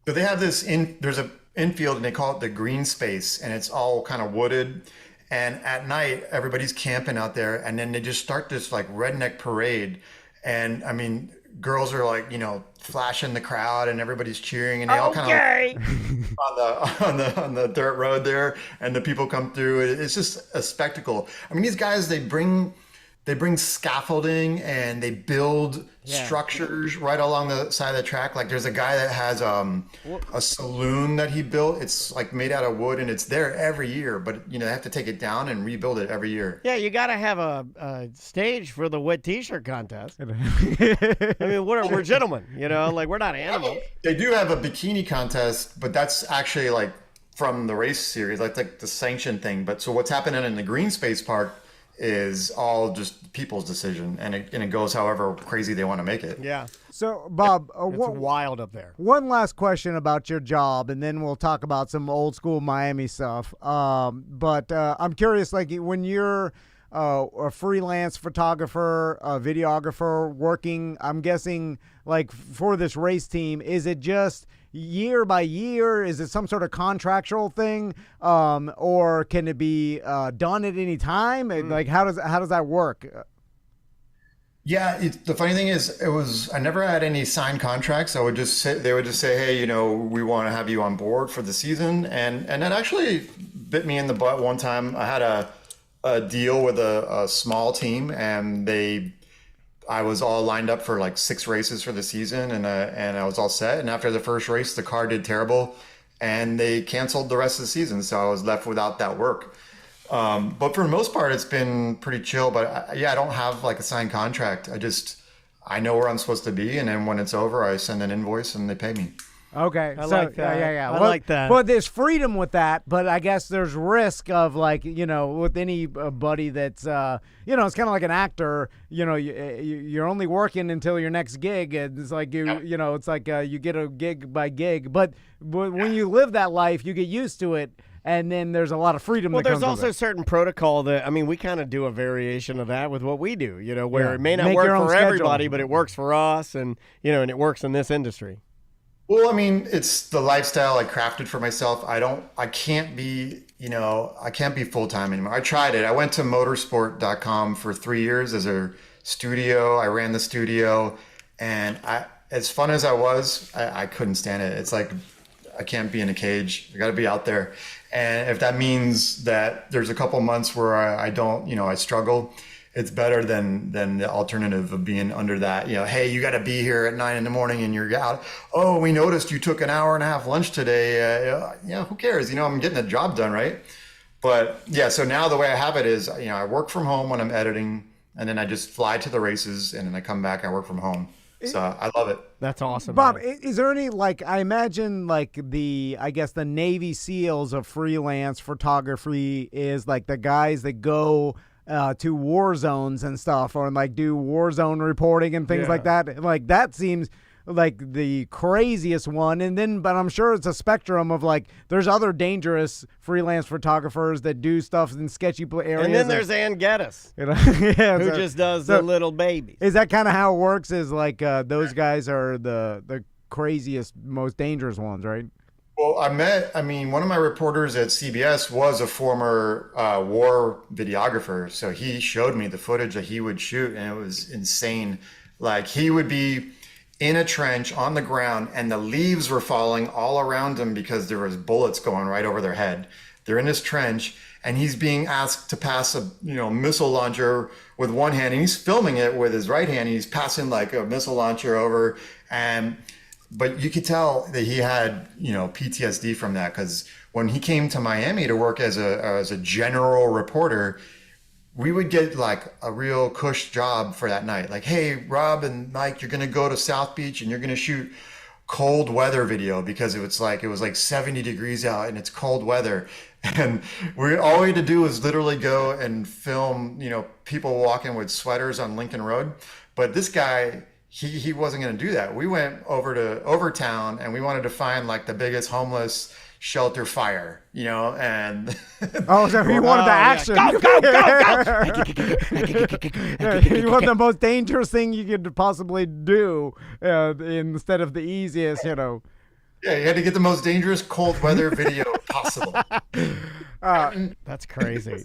So they have there's an infield and they call it the green space, and it's all kind of wooded. And at night, everybody's camping out there, and then they just start this like redneck parade. And I mean, girls are like, flashing the crowd and everybody's cheering and they all kind of on the dirt road there, and the people come through. It's just a spectacle. I mean, these guys, they bring scaffolding and they build structures right along the side of the track. Like there's a guy that has a saloon that he built. It's like made out of wood and it's there every year, but they have to take it down and rebuild it every year. Yeah, you got to have a stage for the wet t-shirt contest. I mean, we're gentlemen, like we're not animals. They do have a bikini contest, but that's actually like from the race series. That's like the sanctioned thing. But so what's happening in the green space park is all just people's decision, and it goes however crazy they want to make it. Yeah. So, Bob, it's wild up there. One last question about your job, and then we'll talk about some old school Miami stuff. But I'm curious, like when you're a freelance photographer, a videographer working, I'm guessing like for this race team, is it just year by year? Is it some sort of contractual thing, or can it be done at any time? Like how does that work? Yeah, the funny thing is, I never had any signed contracts. They would just say, hey, we want to have you on board for the season, and that actually bit me in the butt one time. I had a deal with a small team, and I was all lined up for like 6 races for the season, and I was all set. And after the first race, the car did terrible, and they canceled the rest of the season. So I was left without that work. But for the most part, it's been pretty chill. But I don't have like a signed contract. I know where I'm supposed to be, and then when it's over, I send an invoice and they pay me. Okay, I like that. Yeah. I like that. But there's freedom with that. But I guess there's risk of like with anybody that's it's kind of like an actor. You're only working until your next gig. And it's like it's like you get a gig by gig. But when you live that life, you get used to it. And then there's a lot of freedom. Well, that there's comes also with it. certain protocol that, we kind of do a variation of that with what we do, where it may not Make work your own for schedule. everybody, but it works for us, and it works in this industry. Well, I mean, it's the lifestyle I crafted for myself. I can't be full-time anymore. I tried it. I went to motorsport.com for 3 years as a studio. I ran the studio, and as fun as I was, I couldn't stand it. It's like, I can't be in a cage. I got to be out there. And if that means that there's a couple months where I don't, I struggle, it's better than the alternative of being under that, hey, you got to be here at 9 a.m. and you're out. Oh, we noticed you took an hour and a half lunch today. Who cares? I'm getting the job done, right? But yeah, so now the way I have it is, I work from home when I'm editing, and then I just fly to the races, and then I come back, I work from home. So I love it. That's awesome, Bob, man. is there any, like, I imagine, like, the Navy SEALs of freelance photography is, like, the guys that go to war zones and stuff, or, like, do war zone reporting and things like that. Like, that seems like the craziest one. And then, but I'm sure it's a spectrum of, like, there's other dangerous freelance photographers that do stuff in sketchy areas. And then there's Ann Geddes, who who just does the little babies. Is that kind of how it works? Is like those guys are the craziest, most dangerous ones, right? Well, one of my reporters at CBS was a former war videographer. So he showed me the footage that he would shoot, and it was insane. Like, he would be in a trench on the ground, and the leaves were falling all around him because there was bullets going right over their head. They're in this trench, and he's being asked to pass a missile launcher with one hand, and he's filming it with his right hand. And he's passing like a missile launcher over, but you could tell that he had PTSD from that, because when he came to Miami to work as a general reporter, we would get like a real cush job for that night. Like, hey, Rob and Mike, you're going to go to South Beach and you're going to shoot cold weather video, because it was like 70 degrees out and it's cold weather. And all we had to do was literally go and film, people walking with sweaters on Lincoln Road. But this guy, he wasn't going to do that. We went over to Overtown, and we wanted to find like the biggest homeless shelter fire, and so you wanted the action. Go, go, go, go. You want the most dangerous thing you could possibly do instead of the easiest, Yeah, you had to get the most dangerous cold weather video possible. That's crazy.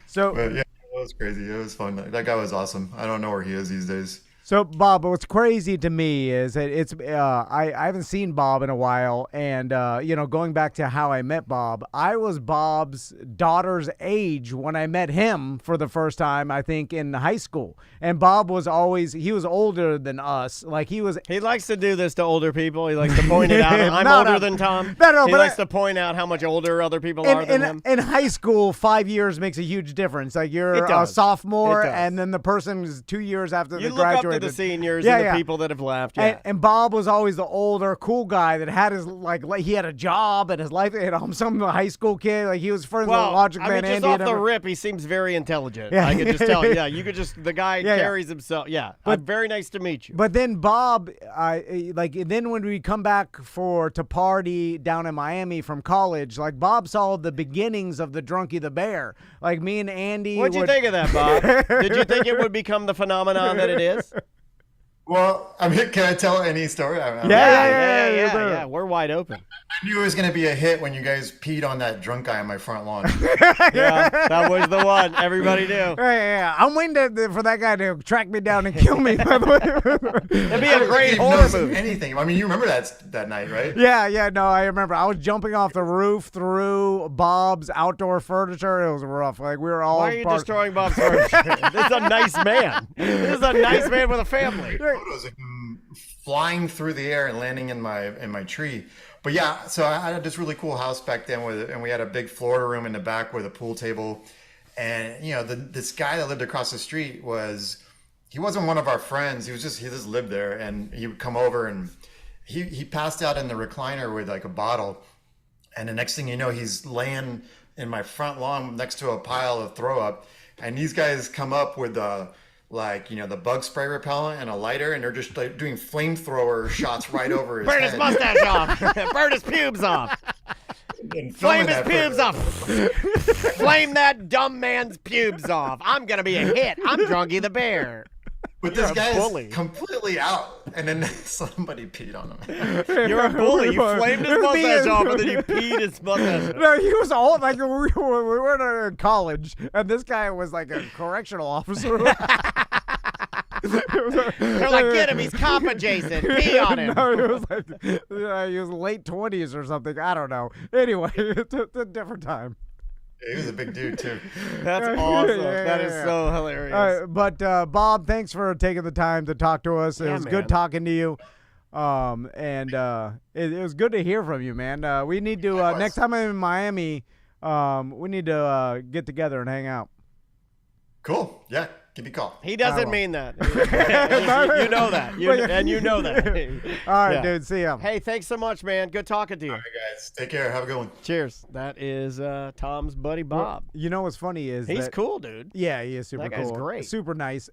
So, but yeah, it was crazy. It was fun. That guy was awesome. I don't know where he is these days. So, Bob, what's crazy to me is that it's I haven't seen Bob in a while, and going back to how I met Bob, I was Bob's daughter's age when I met him for the first time, I think, in high school. And Bob was he was older than us. Like, he likes to do this to older people. He likes to point it out. I'm older than Tom. He likes to point out how much older other people are than him. In high school, 5 years makes a huge difference. Like, you're a sophomore, and then the person is 2 years after they graduated. The seniors and the people that have left. Yeah. And Bob was always the older, cool guy that had his, like he had a job and his life. Some high school kid. Like, he was friends with Logic Man just Andy. Off the rip, he seems very intelligent. I could just tell. Yeah, you could just, the guy carries himself. Yeah, but very nice to meet you. But then Bob, then when we come back to party down in Miami from college, like, Bob saw the beginnings of the Drunky the Bear. Like, me and Andy. What'd you think of that, Bob? Did you think it would become the phenomenon that it is? Well, can I tell any story? Yeah. We're wide open. I knew it was going to be a hit when you guys peed on that drunk guy on my front lawn. Yeah, that was the one. Everybody knew. Yeah. I'm waiting for that guy to track me down and kill me, by the way. It'd be a great horror movie. Anything. I mean, you remember that night, right? Yeah. No, I remember. I was jumping off the roof through Bob's outdoor furniture. It was rough. Like, we were all. Why are you destroying Bob's furniture? This is a nice man. This is a nice man with a family. Photos of him flying through the air and landing in my tree. But yeah, so I had this really cool house back then and we had a big Florida room in the back with a pool table. And this guy that lived across the street he wasn't one of our friends. He just lived there, and he would come over and he passed out in the recliner with like a bottle. And the next thing you know, he's laying in my front lawn next to a pile of throw up. And these guys come up with the bug spray repellent and a lighter, and they're just like doing flamethrower shots right over his Burn head. His mustache off. Burn his pubes off. Flame his pubes off. Flame that dumb man's pubes off. I'm going to be a hit. I'm Drunky the Bear. But this guy is completely out, and then somebody peed on him. You're a bully. You flamed his mustache off, and then you peed his mustache off. No, he was old. Like, we were in college, and this guy was like a correctional officer. They're like, get him. He's cop adjacent. Pee on him. No, it was like he was late 20s or something. I don't know. Anyway, it's a different time. He was a big dude too. That's awesome. That is so hilarious. But Bob, thanks for taking the time to talk to us. It was good talking to you. And it was good to hear from you, man. We need to next time I'm in Miami, we need to get together and hang out. Cool. Yeah. give me a call. He doesn't will. mean that. You know that. And you know that. All right, Yeah. dude. See ya. Hey, thanks so much, man. Good talking to you. All right, guys. Take care. Have a good one. Cheers. That is Tom's buddy Bob. You know what's funny is He's that, cool, dude. Yeah, he is super That guy's cool. great. Super nice.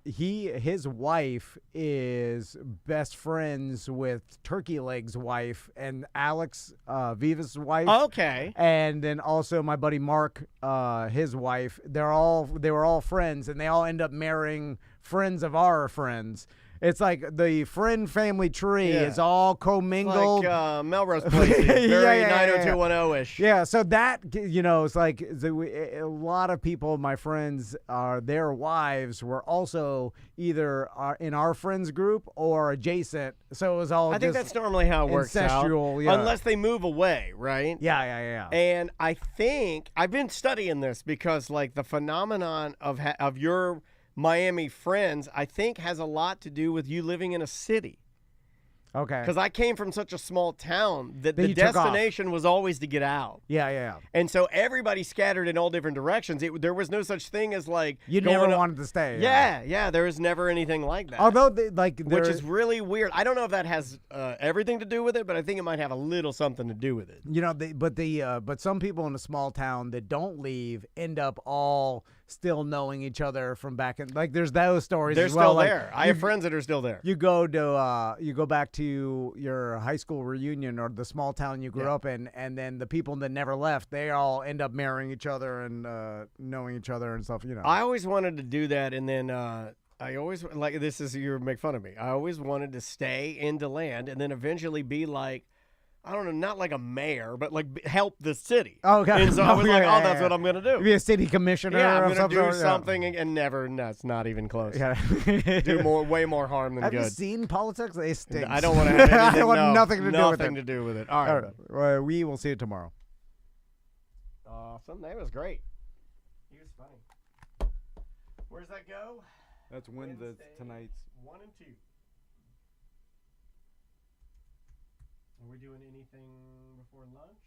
His wife is best friends with Turkey Leg's wife and Alex Viva's wife. Okay. And then also my buddy Mark, his wife. They were all friends, and they all end up marrying friends of our friends. It's like the friend family tree is all commingled. Like Melrose Place. Very 90210-ish. Yeah, so that, it's like a lot of people, my friends, their wives were also either in our friends group or adjacent. So it was all I think that's normally how it works out. incestual, yeah. Unless they move away, right? Yeah. And I think I've been studying this because, like, the phenomenon of your Miami friends, I think, has a lot to do with you living in a city. Okay. Because I came from such a small town that Then the you took off. destination was always to get out. Yeah. And so everybody scattered in all different directions. There was no such thing as, like, You going never up- wanted to stay. Yeah, there was never anything like that. Although, which is really weird. I don't know if that has everything to do with it, but I think it might have a little something to do with it. but some people in a small town that don't leave end up all still knowing each other from back in. Like, there's those stories. They're as well. still Like, there. I have friends that are still there. You go back to your high school reunion or the small town you grew up in, and then the people that never left, they all end up marrying each other and knowing each other and stuff. I always wanted to do that, and then I always you make fun of me. I always wanted to stay in DeLand and then eventually be like, I don't know, not like a mayor, but like help the city. Oh, okay. And so I was that's what I'm gonna do. Be a city commissioner. Yeah, I'm of gonna some do sort, something and never. No, it's not even close. Yeah. Do way more harm than Have good. you seen politics? They stink. I don't want to have anything. I want nothing to do with it. Nothing to do with it. All right. All right. Well, we will see you tomorrow. Awesome. That was great. He was funny. Where's that go? That's Wednesday, tonight's. 1 and 2. Are we doing anything before lunch?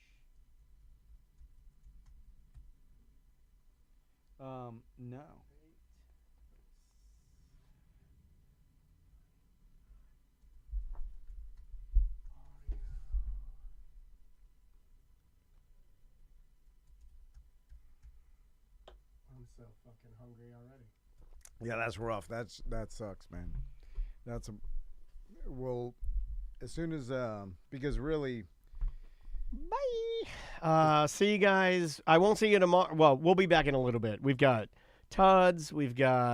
No. I'm so fucking hungry already. Yeah, that's rough. That sucks, man. As soon as because really. Bye. See you guys. I won't see you tomorrow. Well, we'll be back in a little bit. We've got Tuds. We've got